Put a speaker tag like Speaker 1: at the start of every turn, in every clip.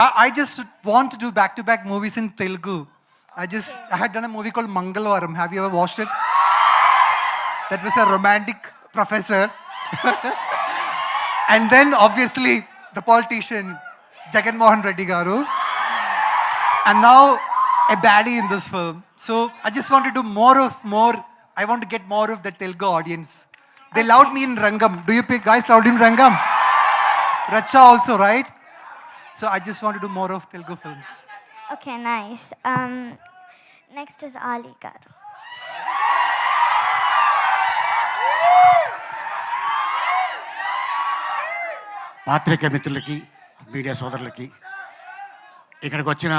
Speaker 1: I just want to do back-to-back movies in Telugu. I had done a movie called Mangalwaram. Have you ever watched it? That was a romantic professor. And then obviously the politician, Jagan Mohan Reddy Garu. And now a baddie in this film. So I just want to do more. I want to get more of the Telugu audience. They loved me in Rangam. Do you guys loved in Rangam? Racha also, right? So I just want to do more of Telugu films.
Speaker 2: Okay, nice. Next is Ali Garu.
Speaker 3: పాత్రిక మిత్రులకి, media సోదరులకి, ఇక్కడికి వచ్చిన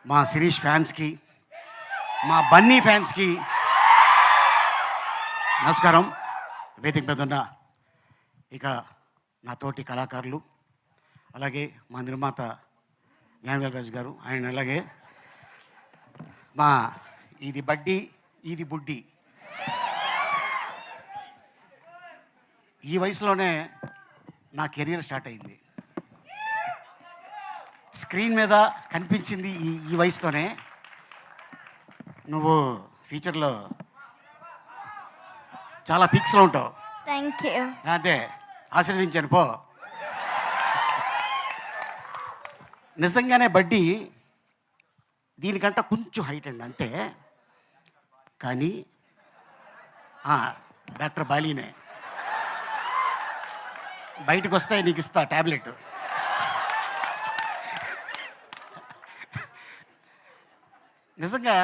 Speaker 3: మా శిరీష్ ఫ్యాన్స్కి, మా బన్నీ ఫ్యాన్స్కి నమస్కారం. వేదిక మీద ఉన్న ఇక నా తోటి కళాకారులు, అలాగే మా నిర్మాత జ్ఞానవేల్ గారు, ఆయన అలాగే మా ఇది బడ్డీ ఇది బుడ్డి, ఈ వయసులోనే నా కెరీర్ స్టార్ట్ అయింది. స్క్రీన్ మీద కనిపించింది ఈ వయసుతోనే. నువ్వు ఫ్యూచర్లో చాలా పీక్స్లో ఉంటావు.
Speaker 2: Thank you.
Speaker 3: అంతే, ఆశీర్వదించాను పో. నిజంగానే బడ్డీ దీనికంటే కొంచెం హైట్ అండి అంతే, కానీ డాక్టర్ బాలీనే. బయటకు వస్తే నీకు ఇస్తా ట్యాబ్లెట్. నిజంగా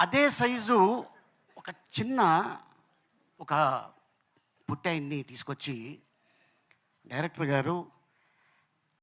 Speaker 3: అదే సైజు ఒక చిన్న పుట్టాయిని తీసుకొచ్చి డైరెక్టర్ గారు